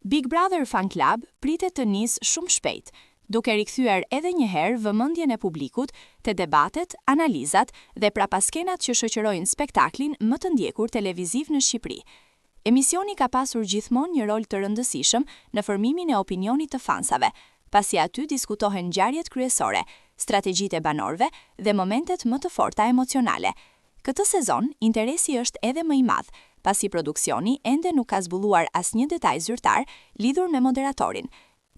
Big Brother Fan Club pritet të nisë shumë shpejt, duke rikthyer edhe një herë vëmendjen e publikut te debatet, analizat dhe prapaskenat që shoqërojnë spektaklin më të ndjekur televiziv në Shqipëri. Emisioni ka pasur gjithmonë një rol të rëndësishëm në formimin e opinionit të fansave, pasi aty diskutohen ngjarjet kryesore, strategjitë e banorëve dhe momentet më të forta emocionale. Këtë sezon, interesi është edhe më i madh, pasi produksioni ende nuk ka zbuluar asnjë detaj zyrtar lidhur me moderatorin.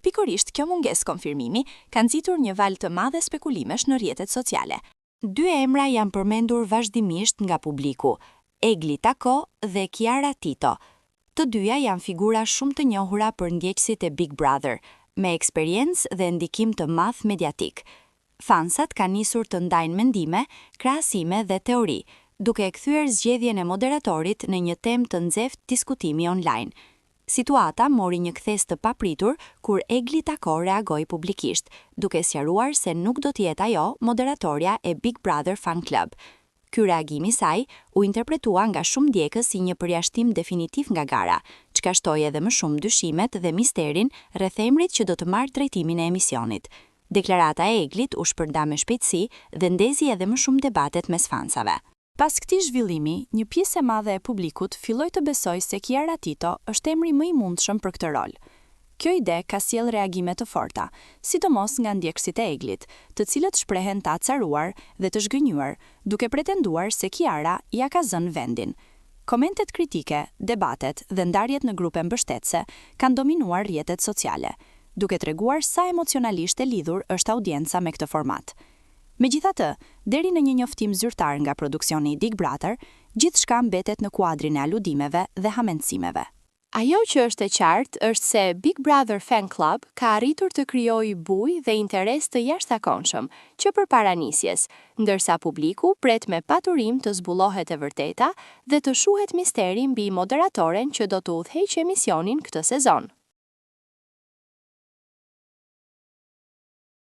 Pikërisht kjo mungesë konfirmimi ka nxitur një val të madhe spekulimesh në rrjetet sociale. Dy emra janë përmendur vazhdimisht nga publiku, Egli Tako dhe Kiara Tito. Të dyja janë figura shumë të njohura për ndjekësit e Big Brother, me eksperiencë dhe ndikim të madh mediatik. Fansat kanë nisur të ndajnë mendime, krahasime dhe teori, duke e kthyer zgjedhjen e moderatorit në një temë të nxehtë diskutimi online. Situata mori një kthes të papritur kur Egli Tako reagoi publikisht, duke sqaruar se nuk do të jetë ajo moderatorja e Big Brother Fan Club. Ky reagim i saj u interpretua nga shumë ndjekës si një përjashtim definitiv nga gara, çka shtoi edhe më shumë dyshimet dhe misterin rreth emrit që do të marrë drejtimin e emisionit. Deklarata e Eglit u shpërnda me shpejtësi dhe ndezi edhe më shumë debatet mes fansave. Pas këtij zhvillimi, një pjesë e madhe e publikut filloi të besojë se Kiara Tito është emri më i mundshëm për këtë rol. Kjo ide ka sjellë reagime të forta, sidomos nga ndjekësit e Eglit, të cilët shprehen të acaruar dhe të zgënjur, duke pretenduar se Kiara ja ka zënë vendin. Komentet kritike, debatet dhe ndarjet në grupe mbështetëse kanë dominuar rrjetet sociale, duke treguar sa emocionalisht e lidhur është audienca me këtë format. Megjithatë, deri në një njoftim zyrtar nga produksioni i Big Brother, gjithçka mbetet në kuadrin e aludimeve dhe hamendësimeve. Ajo që është e qartë është se Big Brother Fan Club ka arritur të krijojë bujë dhe interes të jashtëzakonshëm që përpara nisjes, ndërsa publiku pret me paturim të zbulohet e vërteta dhe të shuhet misteri mbi moderatoren që do të udhëheqë emisionin këtë sezon.